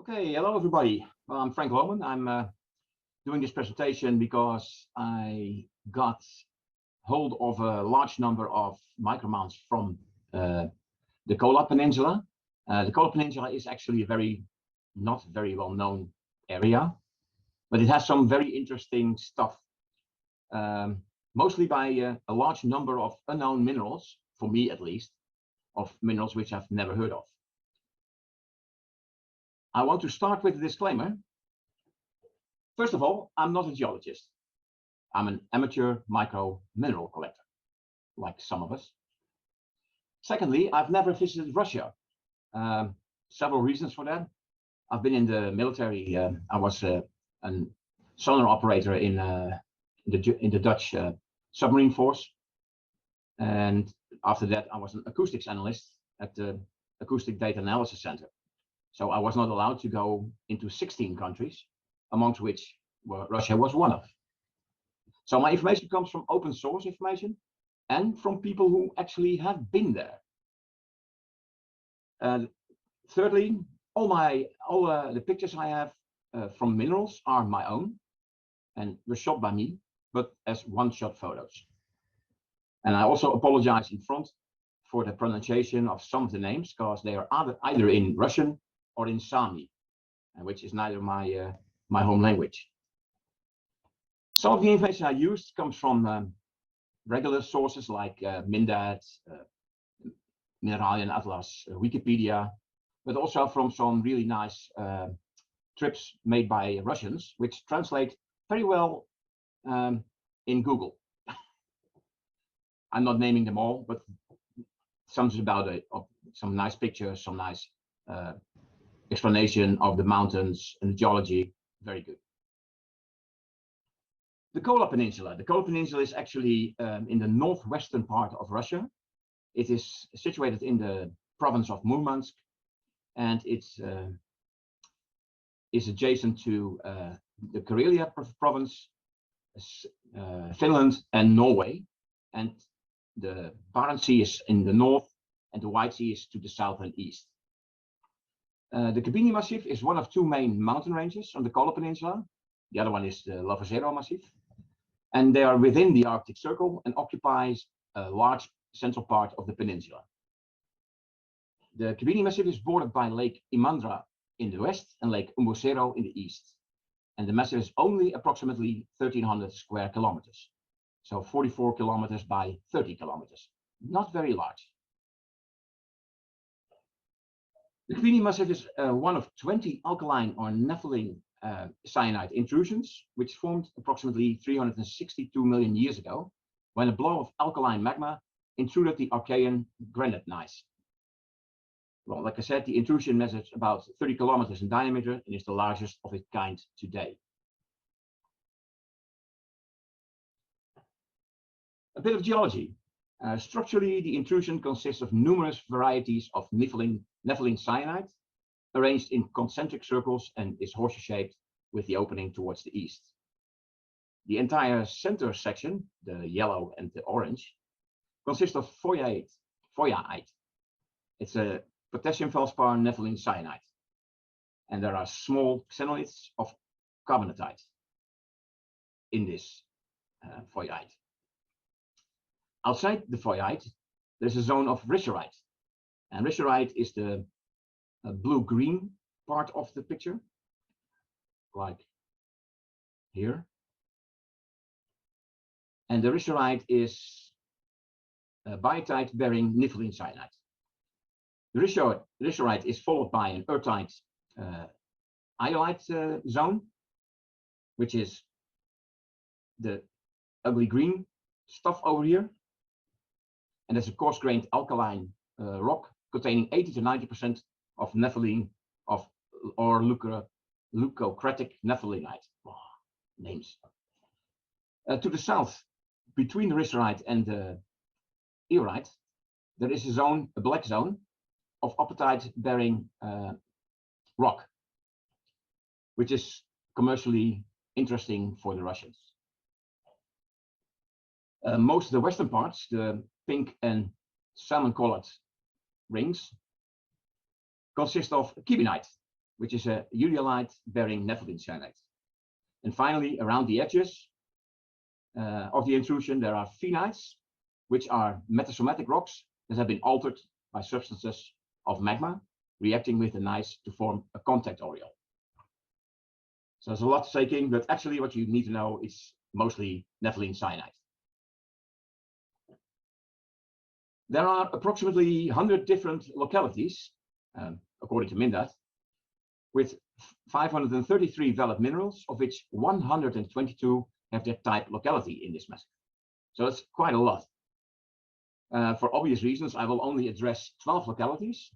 Okay, hello everybody. Well, I'm Frank Loman. I'm doing this presentation because I got hold of a large number of micromounts from the Kola Peninsula. The Kola Peninsula is actually a not very well known area, but it has some very interesting stuff, mostly by a large number of unknown minerals, for me at least, of minerals which I've never heard of. I want to start with a disclaimer. First of all, I'm not a geologist. I'm an amateur micro mineral collector, like some of us. Secondly, I've never visited Russia. Several reasons for that. I've been in the military. I was a sonar operator in the Dutch submarine force. And after that, I was an acoustics analyst at the Acoustic Data Analysis Center. So I was not allowed to go into 16 countries, amongst which Russia was one of. So my information comes from open source information and from people who actually have been there. Thirdly, all the pictures I have from minerals are my own and were shot by me, but as one-shot photos. And I also apologize in front for the pronunciation of some of the names, because they are either in Russian or in Sami, which is neither my home language. Some of the information I used comes from regular sources like Mindat, Mineralien Atlas, Wikipedia, but also from some really nice trips made by Russians, which translate very well in Google. I'm not naming them all, but something about some nice pictures, some nice explanation of the mountains and the geology. Very good. The Kola Peninsula. The Kola Peninsula is actually in the northwestern part of Russia. It is situated in the province of Murmansk, and it's is adjacent to the Karelia province, Finland, and Norway. And the Barents Sea is in the north, and the White Sea is to the south and east. The Khibiny Massif is one of two main mountain ranges on the Kola Peninsula. The other one is the Lavazero Massif. And they are within the Arctic Circle and occupies a large central part of the peninsula. The Khibiny Massif is bordered by Lake Imandra in the west and Lake Umbosero in the east. And the massif is only approximately 1,300 square kilometers. So 44 kilometers by 30 kilometers. Not very large. The Khibiny Massif is one of 20 alkaline or nepheline cyanide intrusions, which formed approximately 362 million years ago, when a blow of alkaline magma intruded the Archean granite gneiss. Well, like I said, the intrusion measures about 30 kilometers in diameter and is the largest of its kind today. A bit of geology. Structurally, the intrusion consists of numerous varieties of nepheline cyanide, arranged in concentric circles, and is horseshoe-shaped with the opening towards the east. The entire center section, the yellow and the orange, consists of foyaite. It's a potassium feldspar nepheline cyanide. And there are small xenoliths of carbonatite in this foyaite. Outside the foyaite, there's a zone of risorite. And risorite is the blue-green part of the picture, like here. And the risorite is biotite-bearing nepheline cyanide. The risorite is followed by an ertite iolite zone, which is the ugly green stuff over here. And there's a coarse-grained alkaline rock containing 80 to 90% of nepheline or leucocratic nephelinite. Oh, names. To the south, between the risorite and the eorite, there is a black zone of apatite-bearing rock, which is commercially interesting for the Russians. Most of the western parts, the pink and salmon-colored rings, consist of khibinite, which is a ureolite-bearing nepheline cyanide. And finally, around the edges of the intrusion, there are phenites, which are metasomatic rocks that have been altered by substances of magma reacting with the gneiss to form a contact aureole. So there's a lot to take in, but actually what you need to know is mostly nepheline cyanide. There are approximately 100 different localities, according to MINDAT, with 533 valid minerals, of which 122 have their type locality in this massive. So that's quite a lot. For obvious reasons, I will only address 12 localities.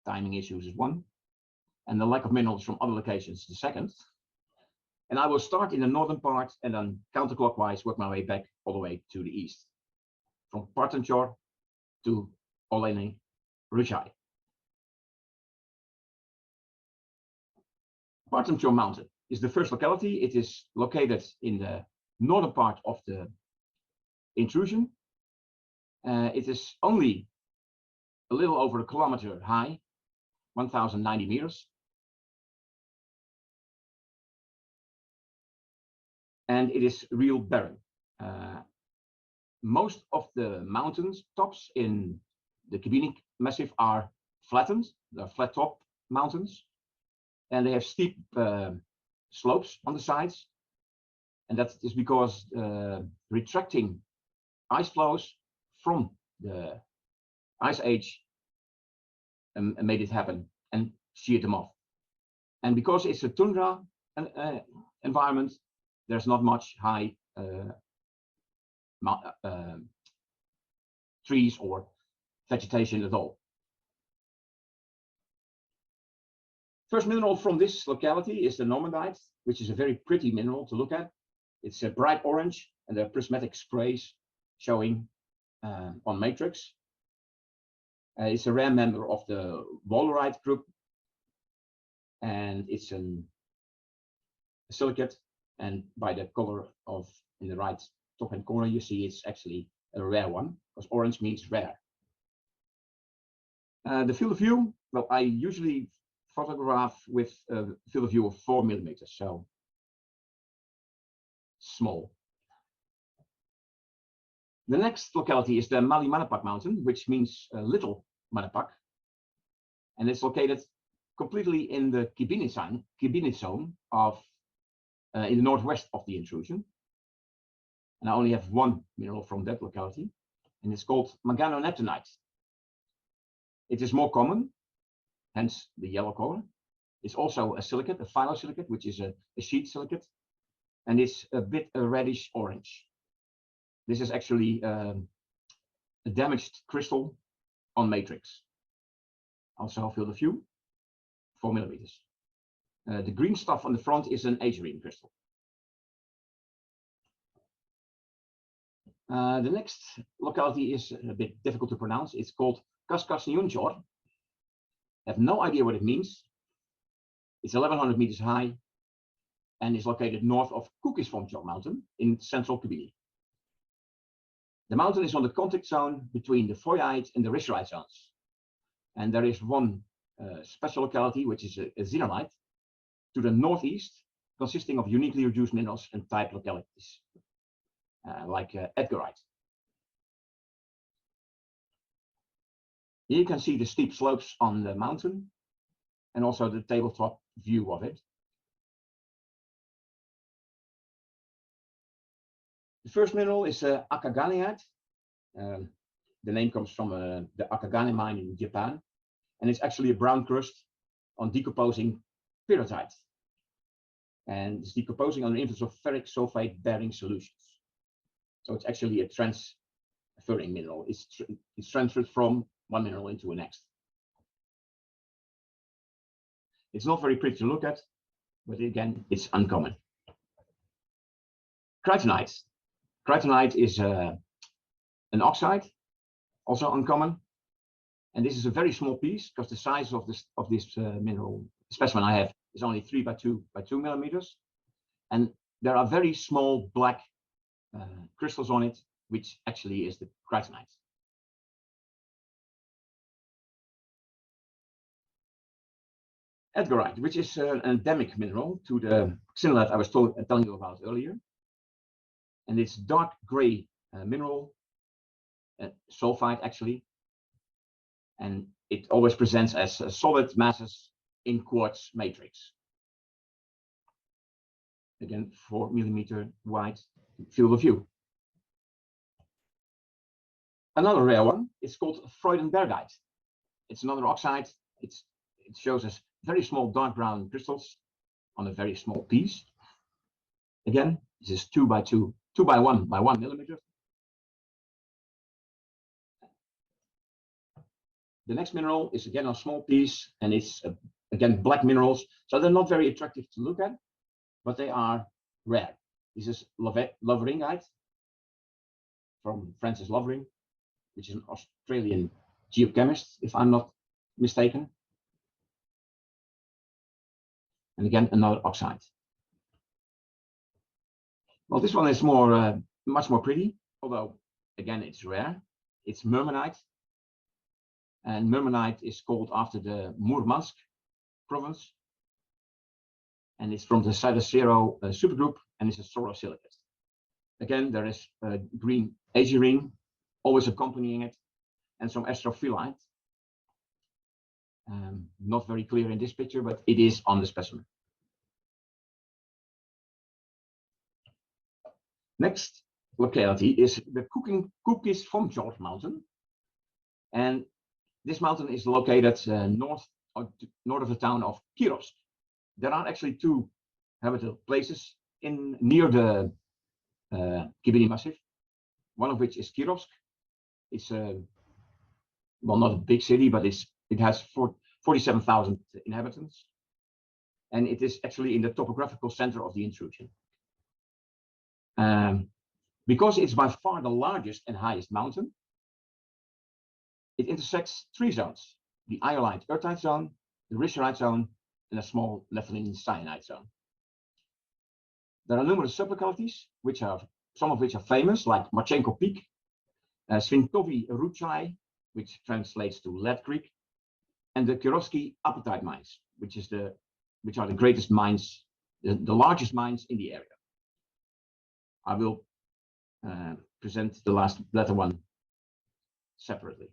Timing issues is one, and the lack of minerals from other locations the second. And I will start in the northern part and then counterclockwise work my way back all the way to the east, from Partenchor to Oleni Rujai. Partenchor Mountain is the first locality. It is located in the northern part of the intrusion. It is only a little over a kilometer high, 1,090 meters. And it is real barren. Most of the mountains tops in the Khibiny Massif are flattened. They're flat top mountains, and they have steep slopes on the sides. And that is because retracting ice flows from the ice age made it happen and sheared them off. And because it's a tundra environment, there's not much high trees or vegetation at all. First mineral from this locality is the normandite, which is a very pretty mineral to look at. It's a bright orange, and there are prismatic sprays showing on matrix. It's a rare member of the wallerite group, and it's a silicate. And by the color of in the right top hand corner, you see it's actually a rare one, because orange means rare. The field of view, well, I usually photograph with a field of view of 4 millimeters, so small. The next locality is the Mali Manapak mountain, which means little Manapak, and it's located completely in the Khibiny zone of in the northwest of the intrusion. And I only have one mineral from that locality, and it's called manganoneptunite. It is more common, hence the yellow color. It's also a silicate, a phyllosilicate, which is a sheet silicate, and it's a bit a reddish orange. This is actually a damaged crystal on matrix. Also field of view, 4 millimeters. The green stuff on the front is an azurine crystal. The next locality is a bit difficult to pronounce. It's called Kaskasniunchor. I have no idea what it means. It's 1,100 meters high and is located north of Kukisfonchor mountain in central Khibiny. The mountain is on the contact zone between the Foyite and the Risserite zones. And there is one special locality, which is a xenolite, to the northeast, consisting of uniquely reduced minerals and type localities, like Edgarite. Here you can see the steep slopes on the mountain and also the tabletop view of it. The first mineral is akaganiite. The name comes from the Akagane mine in Japan, and it's actually a brown crust on decomposing pyrrhotite. And it's decomposing under the influence of ferric sulfate bearing solutions. So it's actually a transferring mineral. It's transferred from one mineral into the next. It's not very pretty to look at, but again, it's uncommon. Critonite. Critonite is an oxide, also uncommon. And this is a very small piece because the size of this mineral specimen I have is only 3 by 2 millimeters. And there are very small black crystals on it, which actually is the critonite. Edgarite, which is an endemic mineral to the xenolite I was telling you about earlier. And it's dark gray mineral, sulfide actually. And it always presents as solid masses in quartz matrix. Again, 4 millimeter wide field of view. Another rare one is called Freudenbergite. It's another oxide. It shows us very small dark brown crystals on a very small piece. Again, this is 2 by 1 millimeter. The next mineral is again a small piece, and it's again black minerals. So they're not very attractive to look at, but they are rare. This is Loveringite from Francis Lovering, which is an Australian geochemist, if I'm not mistaken. And again, another oxide. Well, this one is much more pretty, although again, it's rare. It's Murmanite. And Murmanite is called after the Murmansk province. And it's from the Sidocero supergroup, and it's a sorosilicate. Again, there is a green AG ring always accompanying it, and some astrophyllite. Not very clear in this picture, but it is on the specimen. Next locality is the Cookies from George Mountain. And this mountain is located north of the town of Kirovsk. There are actually 2 habitable places near the Khibiny Massif, one of which is Kirovsk. It's well, not a big city, but it has 47,000 inhabitants, and it is actually in the topographical center of the intrusion. Because it's by far the largest and highest mountain, it intersects 3 zones: the iolite earthite zone, the risorite zone, and a small nepheline cyanide zone. There are numerous sublocalities, some of which are famous, like Marchenko Peak, Svintovi Ruchai, which translates to Lead Creek, and the Kirovsky apatite mines, which are the greatest mines, the largest mines in the area. I will present the latter one separately.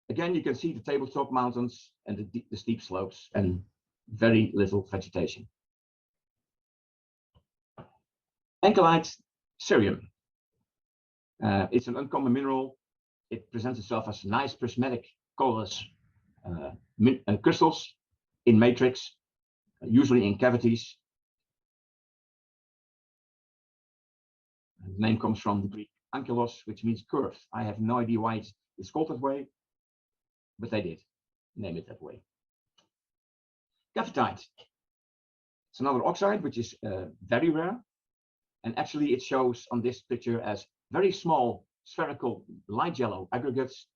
Again, you can see the tabletop mountains and the steep slopes and very little vegetation. Ankalite cerium. It's an uncommon mineral. It presents itself as nice prismatic colorless crystals in matrix, usually in cavities. The name comes from the Greek ankylos, which means curved. I have no idea why it's called that way, but they did name it that way. Caphitite. It's another oxide, which is very rare. And actually it shows on this picture as very small spherical light yellow aggregates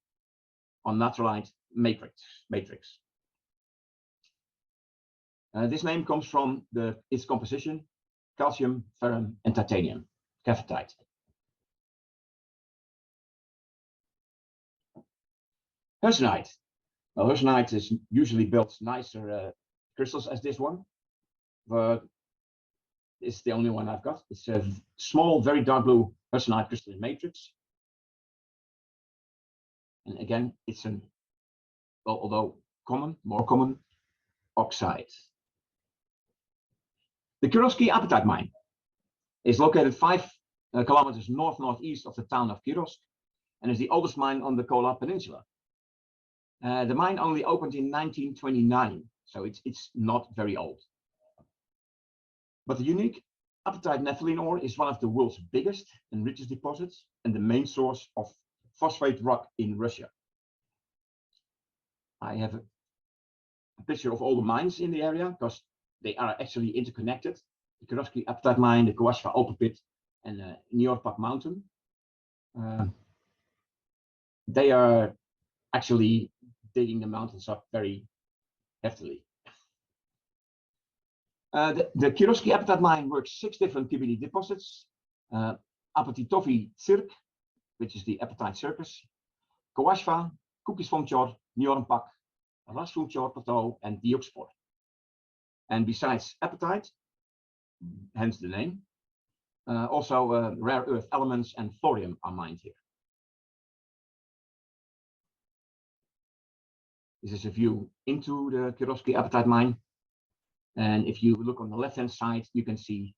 on natrolite matrix. This name comes from its composition: calcium, ferrum, and titanium. Caphitite. Hersenite. Well, hersenite is usually built nicer crystals as this one, but it's the only one I've got. It's a small, very dark blue hersenite crystalline matrix. And again, it's an, well, although more common, oxide. The Kirovsky apatite mine is located 5 kilometers northeast of the town of Kirovsk, and is the oldest mine on the Kola Peninsula. The mine only opened in 1929, so it's not very old. But the unique apatite nepheline ore is one of the world's biggest and richest deposits, and the main source of phosphate rock in Russia. I have a picture of all the mines in the area, because they are actually interconnected. The Kirovsky apatite mine, the Kowashva open pit, and Niorpak mountain. They are actually digging the mountains up very heftily. The Kirovsky apatite mine works 6 different Khibiny deposits: Apatitovi Tsirk, which is the apatite circus, Kowashva, Cookies from Chor, Niorpak, Rasfunchor plateau, and the Yuxpor. And besides apatite, hence the name, also rare earth elements and thorium are mined here. This is a view into the Kirovsky apatite mine. And if you look on the left-hand side, you can see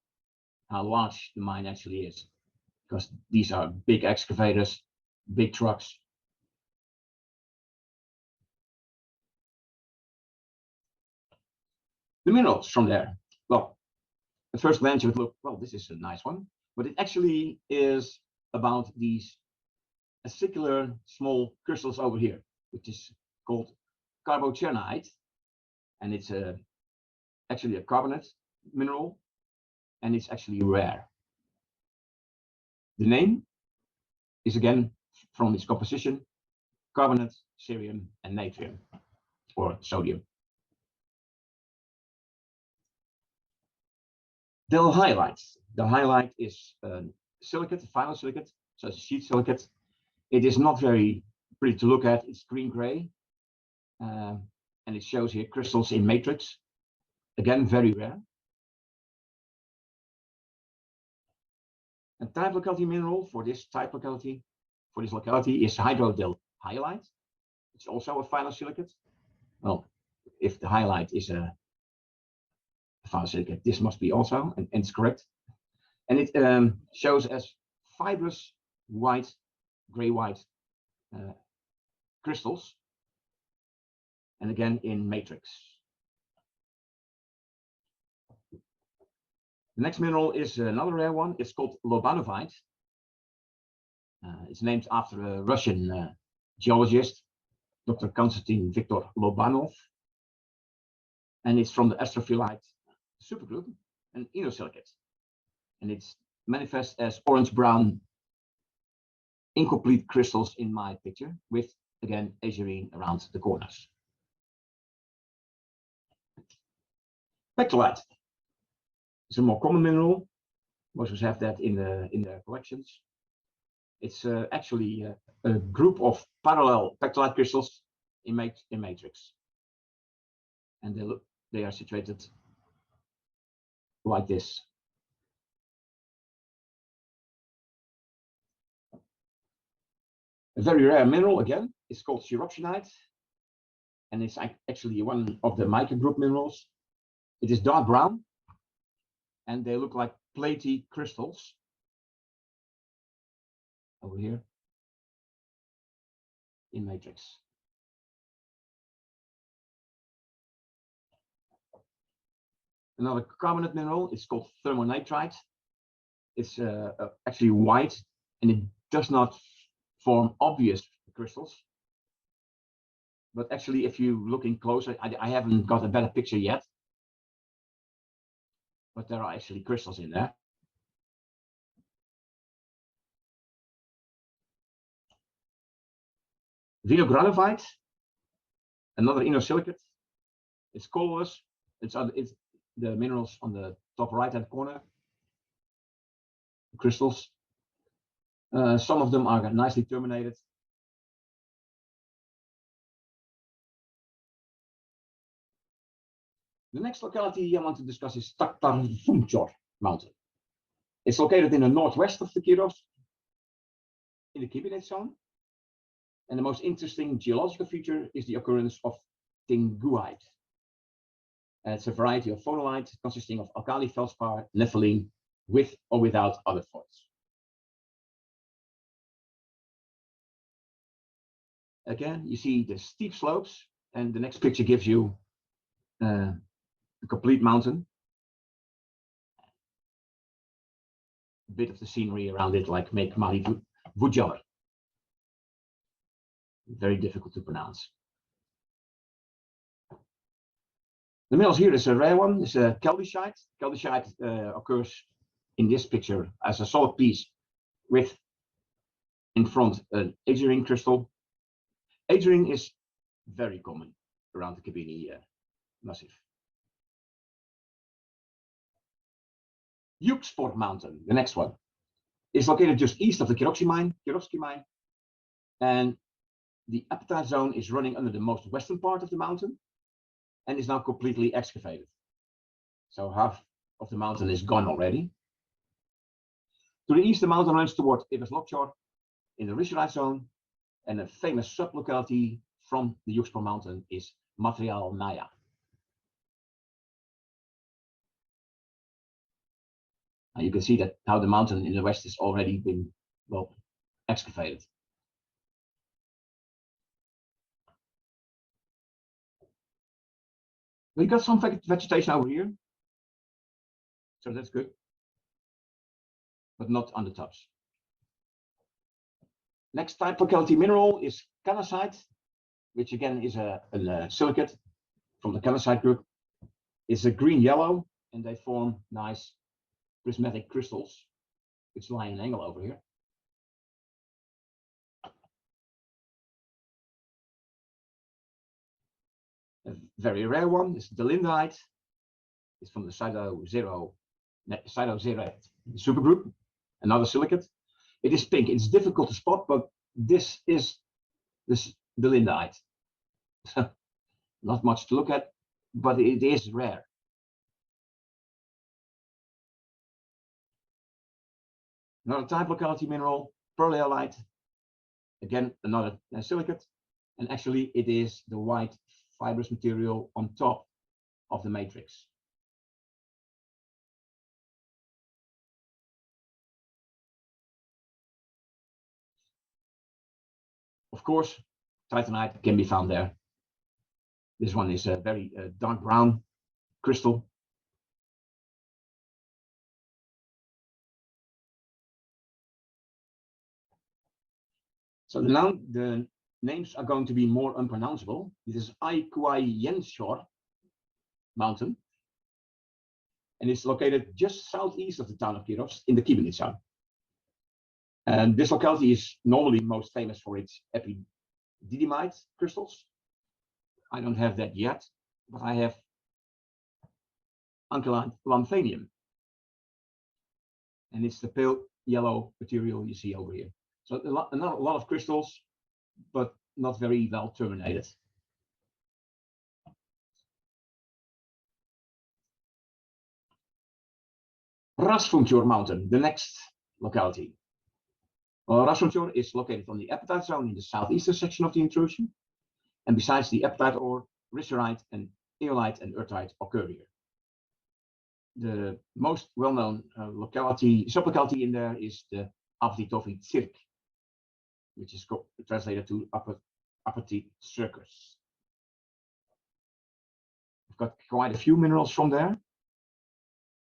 how large the mine actually is, because these are big excavators, big trucks. The minerals from there. Well, at first glance you would look, well, this is a nice one, but it actually is about these acicular small crystals over here, which is called carbocyanide, and it's actually a carbonate mineral, and it's actually rare. The name is again from its composition: carbonate, cerium, and natrium, or sodium. The highlights. The highlight is silicate, final silicate, so it's a sheet silicate. It is not very pretty to look at. It's green-gray, and it shows here crystals in matrix. Again, very rare. A type locality mineral for this type locality, is hydrodyl hyalite. It's also a final silicate. Well, if the hyalite is a final silicate, this must be also, and it's correct. And it shows as fibrous white, gray-white crystals, and again in matrix. The next mineral is another rare one. It's called lobanovite. It's named after a Russian geologist, Dr. Konstantin Viktor Lobanov, and it's from the astrophyllite supergroup, an inosilicate, and it's manifest as orange-brown incomplete crystals in my picture, with again azurine around the corners. Pectolite. It's a more common mineral. Most of us have that in their collections. It's actually a group of parallel pectolite crystals in matrix, and they are situated like this. A very rare mineral again. It's called chiropsonite, and it's actually one of the microgroup minerals. It is dark brown, and they look like platy crystals over here in matrix. Another carbonate mineral is called thermonatrite. It's actually white, and it does not form obvious crystals. But actually, if you look in closer, I haven't got a better picture yet, but there are actually crystals in there. Vinogranovite, another inosilicate. It's colorless. It's the minerals on the top right-hand corner. Crystals. Some of them are nicely terminated. The next locality I want to discuss is Rasfunchor mountain. It's located in the northwest of the Kirovs, in the Khibiny zone. And the most interesting geological feature is the occurrence of tinguite. And it's a variety of phonolite consisting of alkali feldspar, nepheline, with or without other faults. Again, you see the steep slopes, and the next picture gives you a complete mountain. A bit of the scenery around it, like make Mali Vujar. Very difficult to pronounce. The minerals here is a rare one. It's a chaldeschite. Chaldeschite occurs in this picture as a solid piece with in front an azurine crystal. Azurine is very common around the Khibiny massif. Yuxpor mountain, the next one, is located just east of the Kirovsky mine, and The apatite zone is running under the most western part of the mountain and is now completely excavated. So half of the mountain is gone already. To the east, the mountain runs toward Iverslockshore in the Richerite zone, and a famous sub-locality from the Yuxpor mountain is Material Naya. And you can see that how the mountain in the west has already been, well, excavated. We got some vegetation over here, so that's good, but not on the tops. Next type locality mineral is calcite, which again is a silicate from the calcite group. It's a green-yellow, and they form nice prismatic crystals, which lie in an angle over here. A very rare one is delindite. It's from the cytoxerate supergroup, another silicate. It is pink. It's difficult to spot, but this is this delindite. Not much to look at, but it is rare. Another type locality mineral, perleolite. Again, another silicate. And actually, it is the white fibrous material on top of the matrix. Of course, titanite can be found there. This one is a very dark brown crystal. So now the names are going to be more unpronounceable. This is Aikuayenshore mountain, and it's located just southeast of the town of Kiros in the Khibiny zone. And this locality is normally most famous for its epididymite crystals. I don't have that yet, but I have alkaline lanthanum, and it's the pale yellow material you see over here. So a lot of crystals, but not very well terminated. Rasfunchur mountain, the next locality. Well, Rasfunchur is located on the apatite zone in the southeastern section of the intrusion. And besides the apatite ore, richerite and aeolite and earthite occur here. The most well-known sublocality in there is the Apatitofi Tsirk, which is translated to apatite circus. We've got quite a few minerals from there.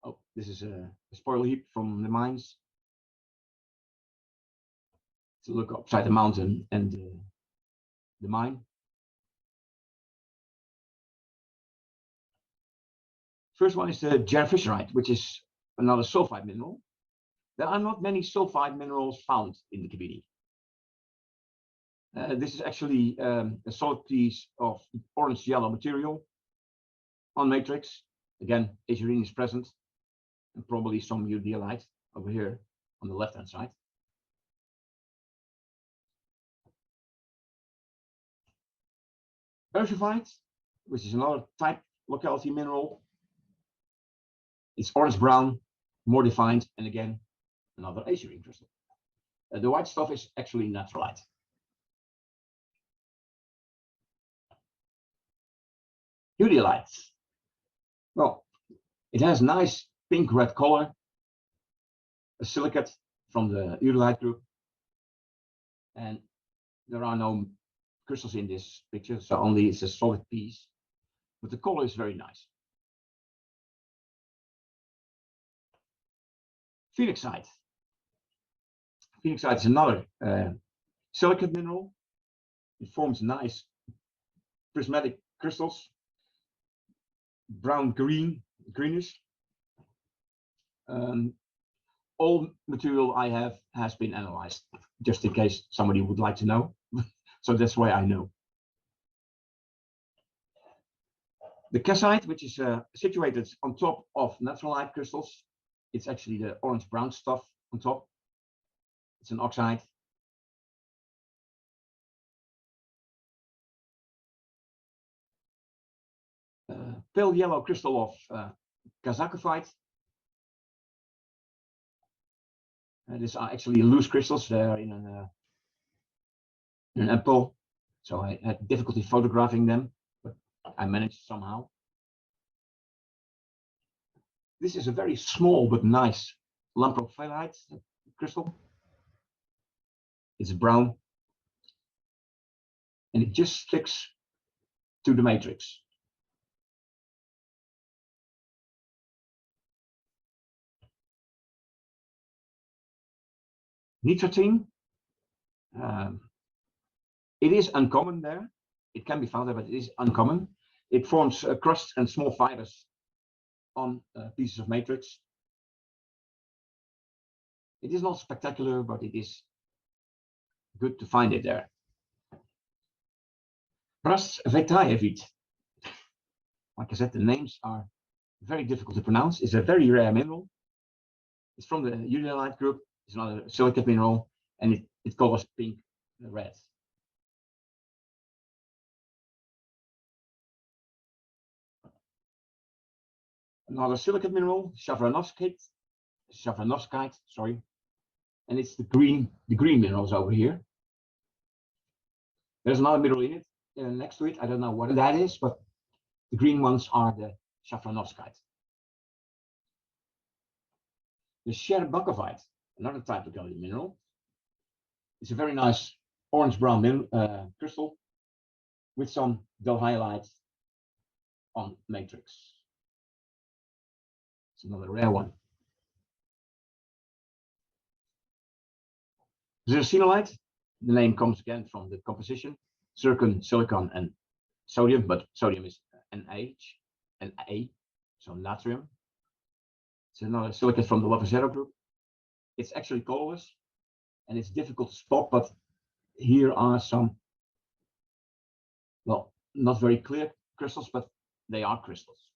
Oh, this is a spoil heap from the mines. To look upside the mountain and the mine. First one is the Jerfischerite, which is another sulfide mineral. There are not many sulfide minerals found in the Khibiny. This is actually a solid piece of orange-yellow material on matrix. Again, azurine is present, and probably some eudialyte over here on the left-hand side. Urshivite, which is another type locality mineral. It's orange-brown, more defined, and again, another azurine crystal. The white stuff is actually naturalite. Eudialyte. Well, it has nice pink-red color, a silicate from the eudialyte group, and there are no crystals in this picture, so only it's a solid piece, but the color is very nice. Phoenixite. Phoenixite is another silicate mineral. It forms nice prismatic crystals, greenish. All material I have has been analyzed, just in case somebody would like to know. So that's why I know. The cassite, which is situated on top of naturalite crystals, it's actually the orange-brown stuff on top. It's an oxide. pale yellow crystal of Kazakophyte. These are actually loose crystals. They're in an apple, so I had difficulty photographing them, but I managed somehow. This is a very small but nice lamprophyllite crystal. It's brown, and it just sticks to the matrix. Nitrotine, it is uncommon there. It can be found there, but it is uncommon. It forms crusts and small fibers on pieces of matrix. It is not spectacular, but it is good to find it there. Rasvetaevit. Like I said, the names are very difficult to pronounce. It's a very rare mineral. It's from the uranite group. It's another silicate mineral, and it colors pink and red. Another silicate mineral, Chavranovskite, sorry, and it's the green minerals over here. There's another mineral in it next to it. I don't know what that is, but the green ones are the Chavranovskite. The Sherbakovite, another type of gallium mineral. It's a very nice orange-brown crystal with some dovhyolite on matrix. It's another rare one. Zirconolite, the name comes again from the composition. Zircon, silicon, and sodium, but sodium is Na, so natrium. It's another silicate from the Lavazero group. It's actually colorless, and it's difficult to spot, but here are some, well, not very clear crystals, but they are crystals.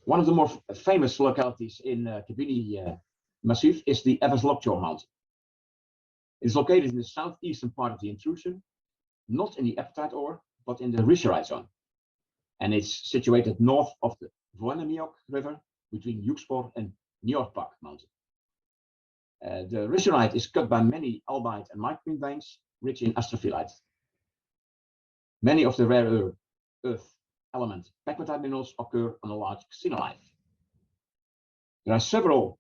One of the more famous localities in Khibiny Massif is the Evans-Lockjaw Mountain. It's located in the southeastern part of the intrusion, not in the apatite ore, but in the richerite zone. And it's situated north of the Voenemiok River between Yuxpor and Njordpak Mountain. The richerite is cut by many albite and microcrene veins rich in astrophyllite. Many of the rare earth element pegmatite minerals occur on a large xenolite. There are several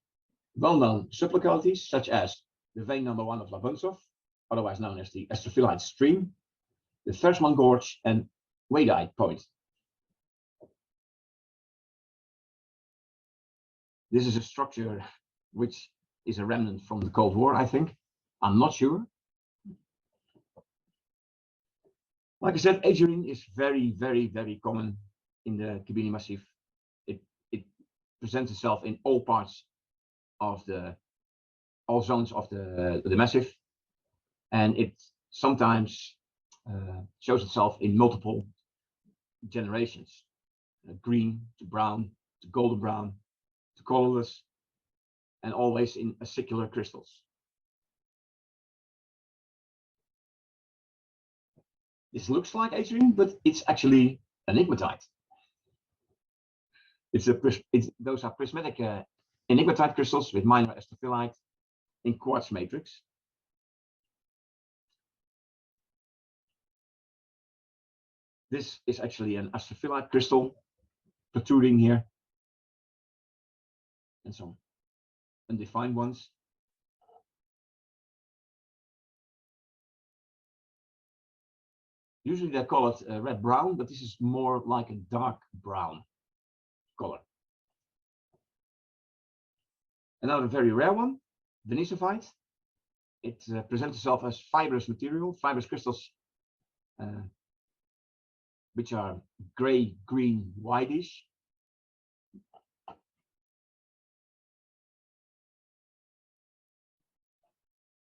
well-known sublocalities, such as the vein number 1 of Labunsov, otherwise known as the astrophyllite stream, the Versman Gorge, and Wadeye Point. This is a structure which is a remnant from the Cold War, I think. I'm not sure. Like I said, aegirine is very, very, very common in the Khibiny Massif. It presents itself in all parts of all zones of the massif, and it sometimes shows itself in multiple generations, green to brown to golden brown to colorless, and always in acicular crystals. This looks like aegirine, but it's actually enigmatite. Those are prismatic enigmatite crystals with minor astrophyllite in quartz matrix. This is actually an astrophyllite crystal protruding here, and some undefined ones. Usually they call it red-brown, but this is more like a dark brown color. Another very rare one, denisovite. It presents itself as fibrous material, fibrous crystals, which are gray, green, whitish.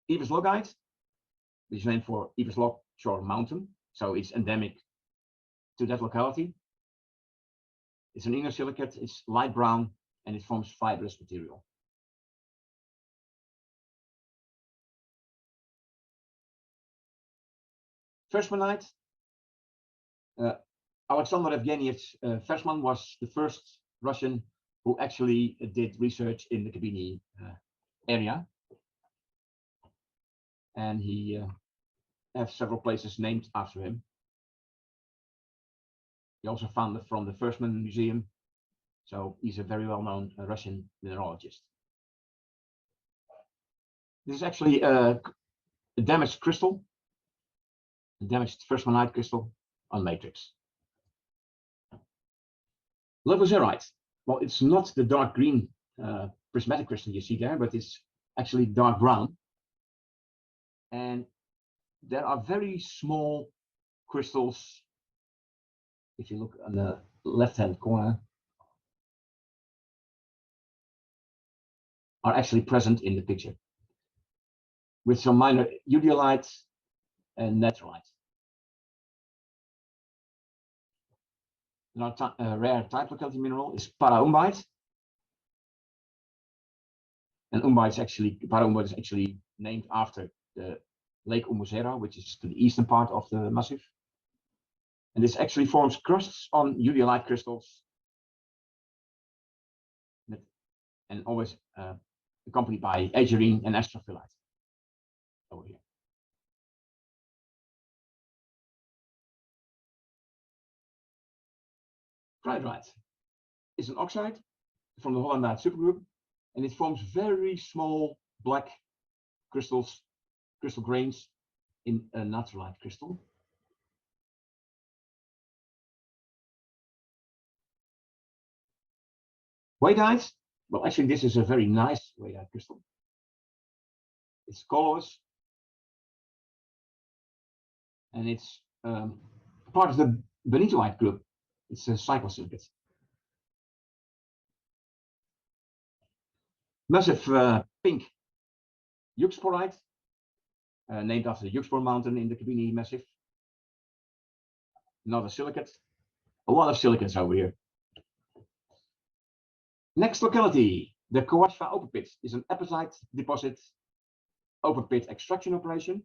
Everslogite, which is named for Everslogjaw Mountain, so it's endemic to that locality. It's an inner silicate, it's light brown, and it forms fibrous material. Versmanite, Alexander Evgenievich Versman was the first Russian who actually did research in the Khibiny area. And he has several places named after him. He also founded from the Versman Museum. So he's a very well-known Russian mineralogist. This is actually a damaged crystal, a damaged Versmanite crystal on matrix. Levozerite. Well, it's not the dark green prismatic crystal you see there, but it's actually dark brown. And there are very small crystals. If you look on the left-hand corner, are actually present in the picture, with some minor eudiolite and netherite. Another rare type locality mineral is para-umbite. And para-umbite is actually named after the Lake Umbuzera, which is to the eastern part of the massif. And this actually forms crusts on eudiolite crystals, and always accompanied by agerine and astrophyllite over here. Cryolite is an oxide from the Hollandite supergroup, and it forms very small black crystal grains in a natrolite crystal. Wadeite, well, actually, this is a very nice wadeite crystal. It's colorless, and it's part of the benitoite group. It's a cyclosilicate. Massive pink euxporite, named after the Euxpor mountain in the Khibiny massif. Another silicate. A lot of silicates over here. Next locality, the Kawashva open pit, is an epitite deposit open pit extraction operation,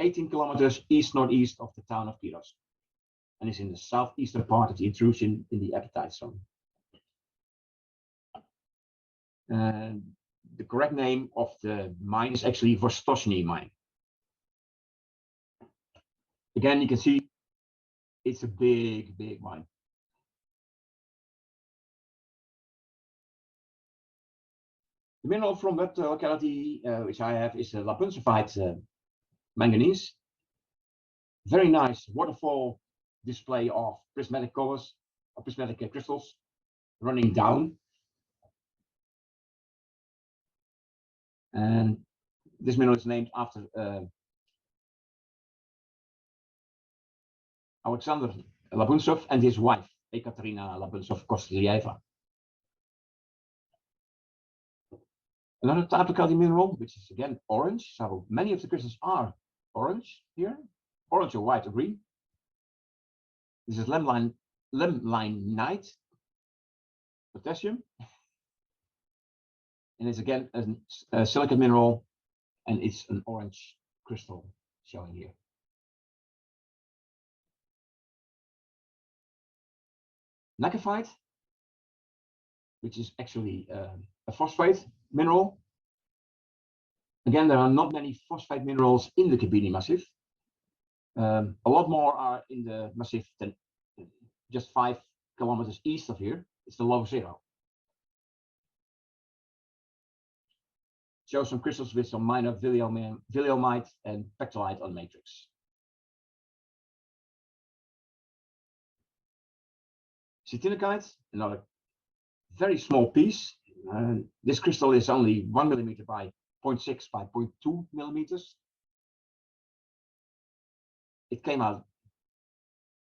18 kilometers east-northeast of the town of Kiros, and is in the southeastern part of the intrusion in the epitite zone. The correct name of the mine is actually Vostochny mine. Again, you can see it's a big mine. The mineral from that locality, which I have, is a lapunzovite manganese. Very nice waterfall display of prismatic colors, or prismatic crystals running down. And this mineral is named after Alexander Labunsov and his wife, Ekaterina Labunsov-Kostylieva. Another type of locality mineral, which is again orange. So many of the crystals are orange here, orange or white or green. This is lemlinite potassium, and it's again a silicate mineral, and it's an orange crystal showing here. Nackefite, which is actually a phosphate mineral. Again, there are not many phosphate minerals in the Khibiny massif. A lot more are in the massif than just 5 kilometers east of here. It's the Levozero. Shows some crystals with some minor viliomite and pectolite on matrix. Ctenochite, another very small piece. This crystal is only 1 millimeter by 0.6 by 0.2 millimeters. It came out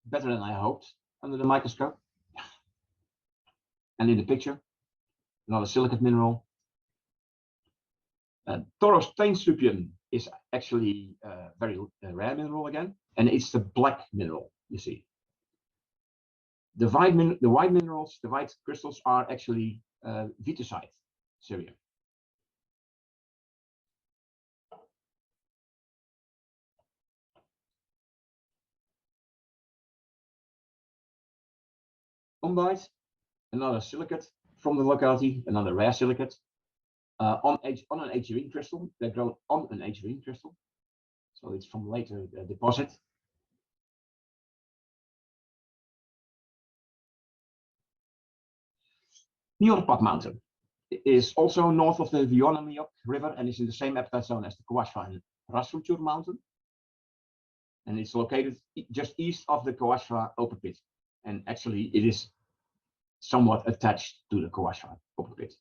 better than I hoped under the microscope. And in the picture, another silicate mineral. Torosteinstrupium is actually a very rare mineral again, and it's the black mineral, you see. The white minerals, the white crystals are actually vitusite, cerium. Umbite, another silicate from the locality, another rare silicate, on an agerine crystal. They're grown on an agerine crystal, so it's from later deposit. Neopak Mountain is also north of the Vionamiok River and is in the same epithet zone as the Kawashra and Rasruchur Mountain. And it's located just east of the Kawashra open pit. And actually, it is somewhat attached to the Kawashra open pit.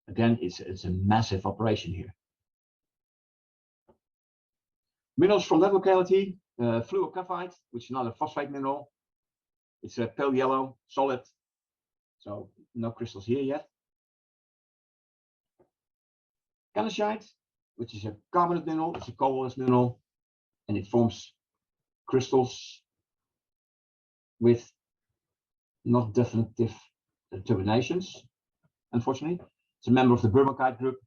Again, it's a massive operation here. Minerals from that locality, fluorocavite, which is another phosphate mineral. It's a pale yellow, solid, so no crystals here yet. Canachite, which is a carbonate mineral, it's a colorless mineral, and it forms crystals with not definitive terminations, unfortunately. It's a member of the Burmacite group.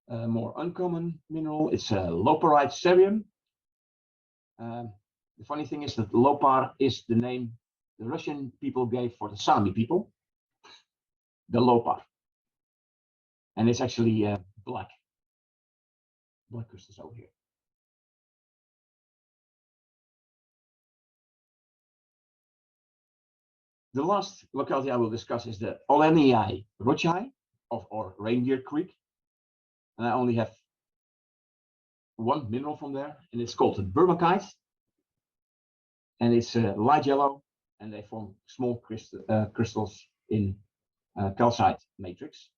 A more uncommon mineral, it's a loparite cerium. The funny thing is that Lopar is the name the Russian people gave for the Sami people, the Lopar. And it's actually black crystals over here. The last locality I will discuss is the Olenii Rochai or Reindeer Creek. And I only have one mineral from there, and it's called the Burmacite. And it's light yellow, and they form small crystals in calcite matrix.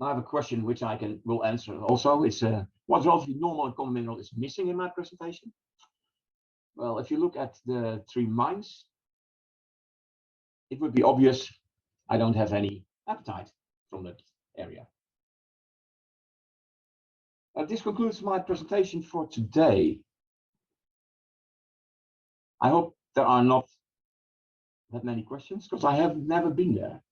I have a question which I will answer also. It's what relatively normal and common mineral is missing in my presentation? Well, if you look at the 3 mines, it would be obvious I don't have any apatite from that area. This concludes my presentation for today. I hope there are not that many questions, because I have never been there.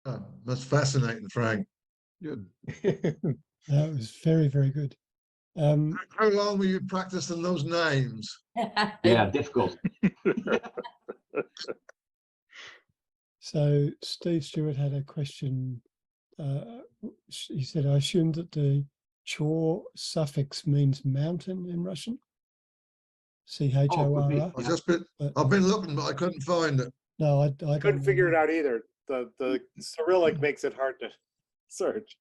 Oh, that's fascinating, Frank. Good. That was very, very good. How long were you practicing those names? Yeah, difficult. So Steve Stewart had a question. He said, I assume that the chor suffix means mountain in Russian. CHORR. I've been looking, but I couldn't find it. No, I Couldn't figure it out either. The Cyrillic makes it hard to search.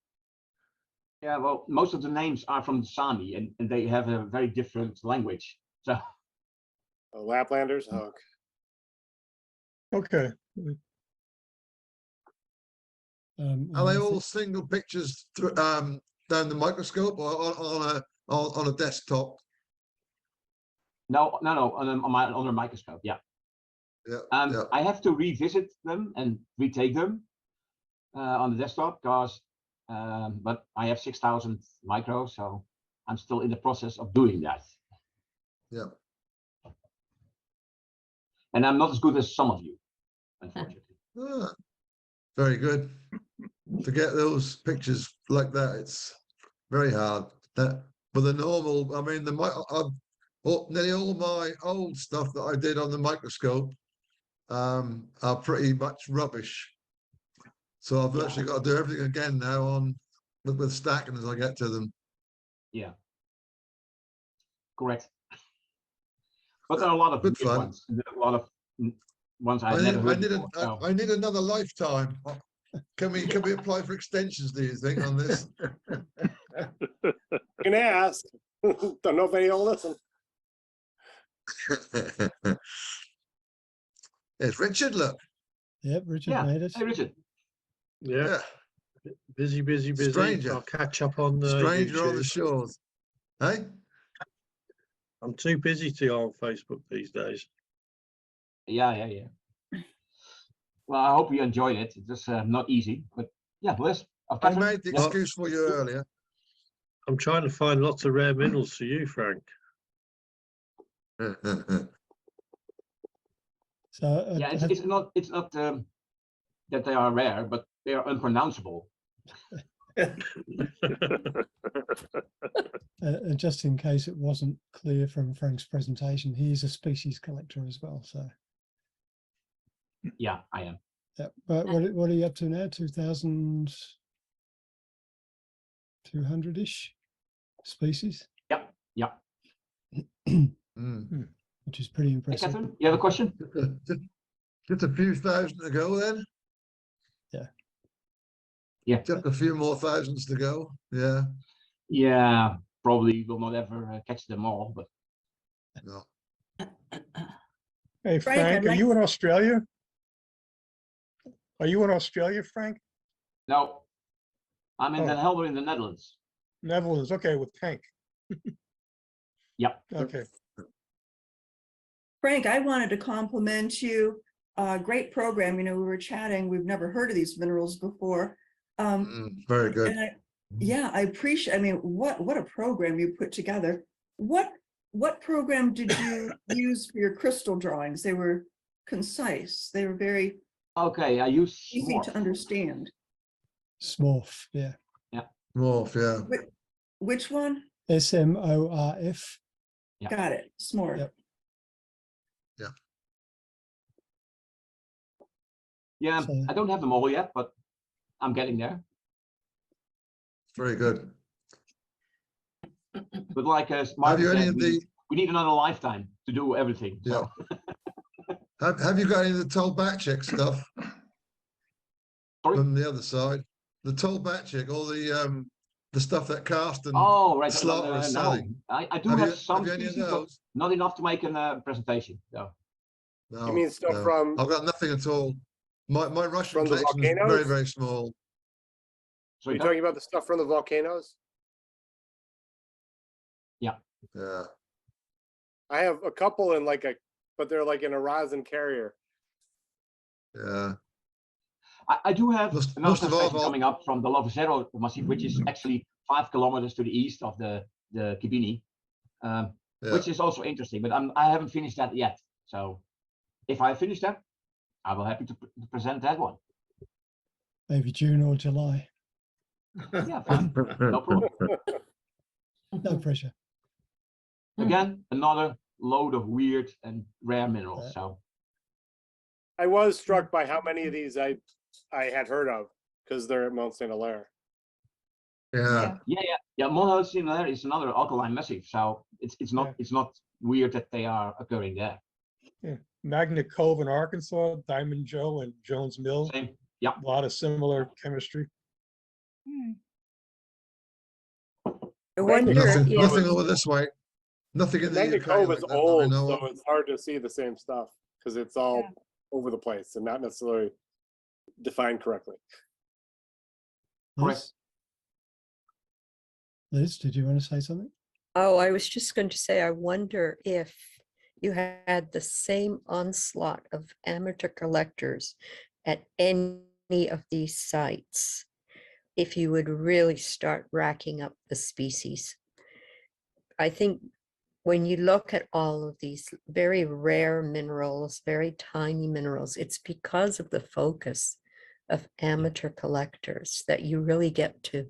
Yeah, well, most of the names are from the Sami, and they have a very different language. So, Laplanders? Oh, Okay. Are they all single pictures down the microscope or on a desktop? no, on a microscope. Yeah. Yeah. I have to revisit them and retake them on the desktop because, but I have 6,000 micros, so I'm still in the process of doing that. Yeah. And I'm not as good as some of you, unfortunately. Ah, very good. To get those pictures like that, it's very hard. But the normal, I mean, nearly all my old stuff that I did on the microscope are pretty much rubbish. So I've virtually got to do everything again now with stacking as I get to them. Yeah. Correct. But there are a lot of Good good fun. ones. There are a lot of ones I've never heard before. So. I need another lifetime. Can we apply for extensions, do you think, on this? you can ask. Don't know if any will listen. It's Richard, look. Yep, Richard made it. Hey, Richard. Yeah. Busy. Stranger. I'll catch up on Stranger YouTube. on the shores. Hey? I'm too busy to go on Facebook these days. Yeah. Well, I hope you enjoyed it. It's just not easy, but yeah, Liz. I made the excuse for you earlier. I'm trying to find lots of rare minerals for you, Frank. So Yeah, it's not that they are rare, but they are unpronounceable. just in case it wasn't clear from Frank's presentation, he is a species collector as well. So Yeah, I am. yeah, but what are you up to now? 2,200-ish species. Yep. Yeah. Mm. Which is pretty Hey, impressive. Catherine, you have a question? Just a few thousand to go then. Yeah. Just a few more thousands to go. Yeah. Yeah, probably will not ever catch them all, but No. Hey, Frank, Frank, I'd are like- you in Australia? Are you in Australia, Frank? no. I'm in Oh. Den Helder in the Netherlands. Netherlands, okay, with Hank. Yep. Okay. Frank, I wanted to compliment you. Great program. You know, we were chatting. We've never heard of these minerals before. Very good. And yeah, I appreciate. I mean, what a program you put together. What program did you use for your crystal drawings? They were concise. They were very Okay, I use easy Smorf. to understand. Smorf, yeah. Morph, yeah. Which one? SMORF. Yeah. Got it. Smart. Yep. Yeah, So- I don't have them all yet, but I'm getting there. Very good. But like Have Martin you any said, of the we need another lifetime to do everything. So. have you got any of the Tolbachic stuff Sorry? from the other side? The Tolbachic, all the stuff that Carsten Oh, right. Slaughter No, is selling. I do Have have you, some have you any of species, but those? not enough to make a presentation. No. No, You mean stuff no. from I've got nothing at all. My Russian From the collection is very, volcanoes? very small. So you're talking about the stuff from the volcanoes? Yeah. I have a couple in but they're like in a rosin carrier. Yeah. I do have Most another of our presentation coming up from the Lovazero Massif, which is actually 5 kilometers to the east of the Khibiny, Yeah. which is also interesting, but I haven't finished that yet. So if I finish that, I will happy to present that one. Maybe June or July. Yeah, fine. No problem. No pressure. Again, another load of weird and rare minerals. So I was struck by how many of these I had heard of because they're at Mount St. Hilaire. Yeah. yeah, Mont Saint Hilaire is another alkaline massif. So it's not weird that they are occurring there. Yeah. Magnet Cove in Arkansas, Diamond Joe and Jones Mill. Same. Yeah. A lot of similar chemistry. I wonder Nothing, if- nothing over this way. Nothing in the Magnet UK Cove like is that that I old, know so of. it's hard to see the same stuff because it's all over the place and not necessarily defined correctly. Liz? Liz, did you want to say something? Oh, I was just going to say, I wonder if you had the same onslaught of amateur collectors at any of these sites, if you would really start racking up the species. I think when you look at all of these very rare minerals, very tiny minerals, it's because of the focus of amateur collectors that you really get to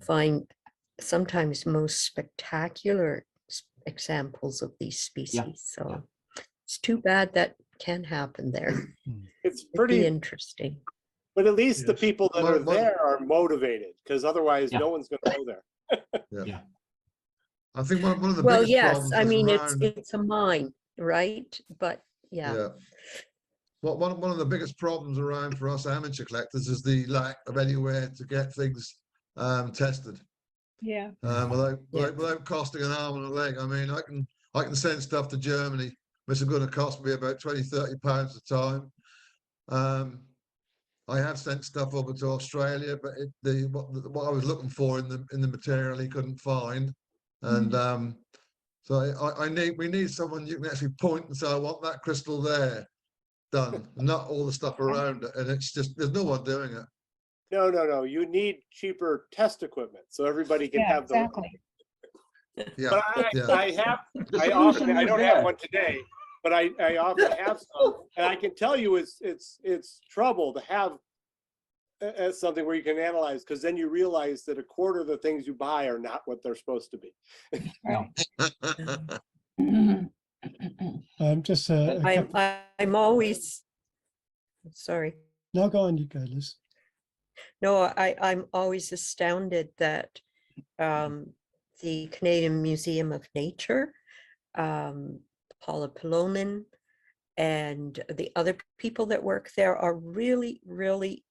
find sometimes most spectacular examples of these species. So it's too bad that can happen there. It's It'd be pretty, interesting. but at least the Yes. people that are there are motivated because otherwise Yeah. no one's going to go there. Yeah. I think one of the Well, biggest yes, problems I is mean, around, it's a mine, right? But yeah. yeah. Well, one of the biggest problems around for us amateur collectors is the lack of anywhere to get things tested. Yeah. Without costing an arm and a leg. I mean, I can send stuff to Germany, which is going to cost me about 20-30 pounds a time. I have sent stuff over to Australia, but what I was looking for in the material he couldn't find, and so we need someone you can actually point and say, I want that crystal there, done, not all the stuff around it, and it's just there's no one doing it. No. You need cheaper test equipment so everybody can Yeah, have exactly. Yeah, But yeah. I The I solution is don't there. have one today, but I often have some, and I can tell you it's trouble to have something where you can analyze, because then you realize that a quarter of the things you buy are not what they're supposed to be. No. Just a couple, I'm always, sorry. no, go on, you go, Liz. No, I'm always astounded that the Canadian Museum of Nature, Paula Loman, and the other people that work there are really, really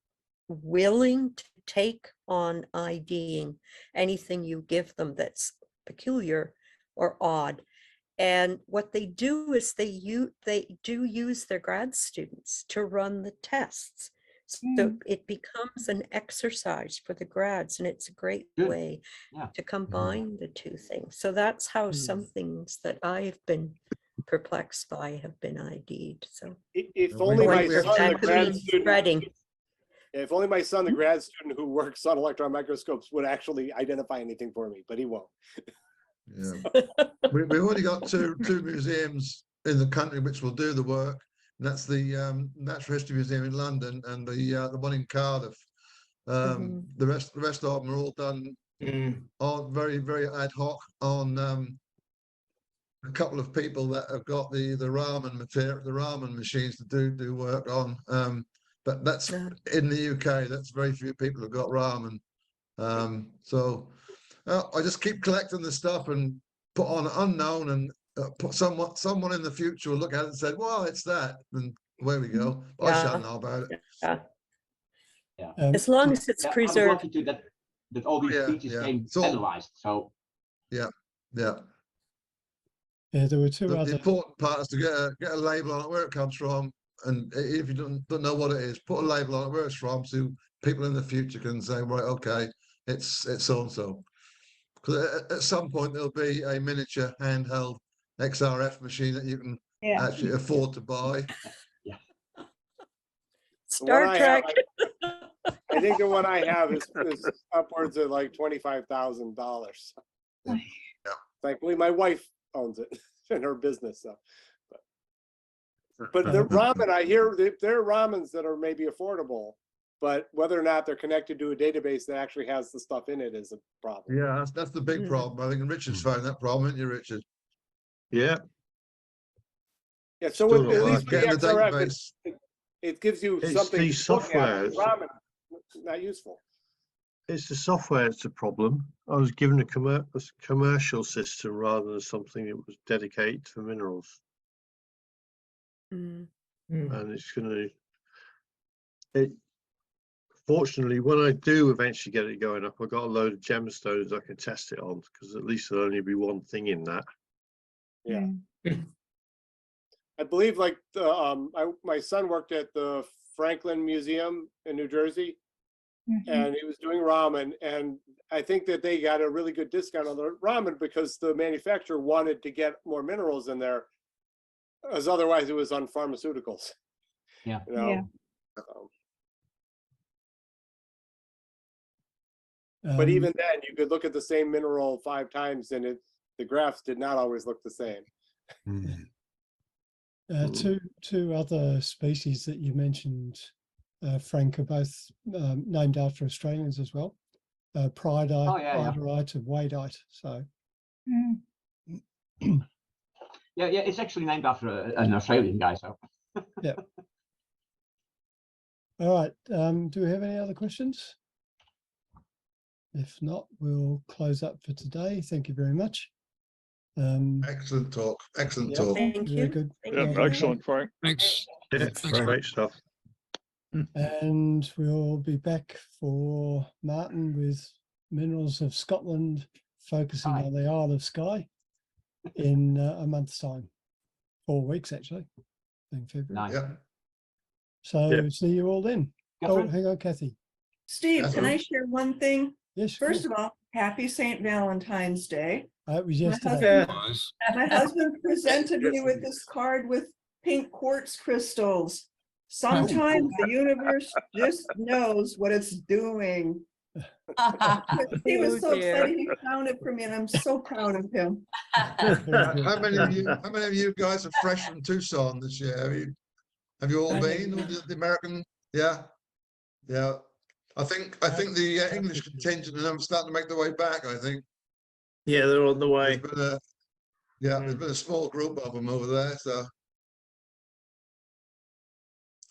willing to take on IDing anything you give them that's peculiar or odd. And what they do is they do use their grad students to run the tests. So it becomes an exercise for the grads, and it's a great Good. way Yeah. to combine the two things. So that's how some things that I've been perplexed by have been ID'd. So If Well, only we- my we- son, the actually grad student, spreading. if only my son, the grad student who works on electron microscopes, would actually identify anything for me, but he won't. Yeah. We've already got two museums in the country which will do the work. And that's the Natural History Museum in London and the one in Cardiff. The rest of them are all done on very, very ad hoc on a couple of people that have got the Raman material, the Raman machines to do work on. But that's in the UK. That's very few people have got Raman. So I just keep collecting the stuff and put on unknown, and put someone in the future will look at it and say, "Well, it's that," and where we go. I shan't know about it. Yeah. As long as it's Yeah, I was preserved. lucky to that all these Yeah, speeches yeah. came So- analyzed. So Yeah. Yeah, there were two The other. important part is to get a label on it, where it comes from, and if you don't know what it is, put a label on it, where it's from, so people in the future can say, right, okay, it's so and so. Because at some point there'll be a miniature handheld XRF machine that you can actually afford to buy. Star I have, Trek. I think the one I have is upwards of like $25,000. Yeah. Thankfully, my wife owns it in her business. So, but the ramen, I hear there are ramens that are maybe affordable, but whether or not they're connected to a database that actually has the stuff in it is a problem. Yeah, that's the big problem. I think Richard's found that problem, haven't you, Richard? Yeah, Yeah. So Still at not least with the Getting the XRF, database. it gives you It's something the to look at. software. Ramen, not useful. it's the software that's a problem. I was given a commercial system rather than something that was dedicated to minerals, Mm. and it's going to. Fortunately, when I do eventually get it going up, I've got a load of gemstones I can test it on, because at least there'll only be one thing in that. Yeah. I believe like the my son worked at the Franklin Museum in New Jersey, and he was doing ramen, and I think that they got a really good discount on the ramen because the manufacturer wanted to get more minerals in there, as otherwise it was on pharmaceuticals. Yeah. You know? But even then, you could look at the same mineral 5 times, and the graphs did not always look the same. Two other species that you mentioned, Frank, are both named after Australians as well. Prideite, Priderite, and Wadeite. So yeah, it's actually named after an Australian guy. So yeah. All right. Do we have any other questions? If not, we'll close up for today. Thank you very much. Excellent talk. Excellent Yeah. talk. Thank Very you. good. Thank Yeah, you. excellent, Frank. Thanks. Yeah, Thanks. great stuff. And we'll be back for Martin with Minerals of Scotland, focusing on the Isle of Skye in a month's time. 4 weeks, actually, in February. nice. Yeah. So see you all then. Catherine? Oh, hang on, Kathy. Steve, can I share one thing? Yes. First of all, happy St. Valentine's Day. It was My yesterday. My husband presented me with this card with pink quartz crystals. Sometimes the universe just knows what it's doing. He was Oh, so dear. excited, he found it for me, and I'm so proud of him. How many of you guys are fresh from Tucson this year? Have you all been? Or the American? Yeah, yeah. I think the English contingent and I'm starting to make their way back. I think Yeah, they're on the way. there's been a small group of them over there. So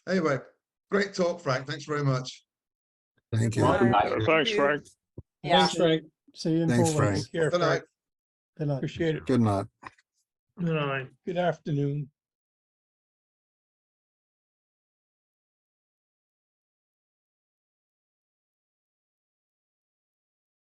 anyway, great talk, Frank. Thanks very much. Thank you. Welcome, guys. Thanks, Frank. Yeah. Thanks, Frank. See you in Thanks, 4 Frank. weeks. Take care, Good night. Frank. Good night. Appreciate it. Good night. Good night. Good afternoon.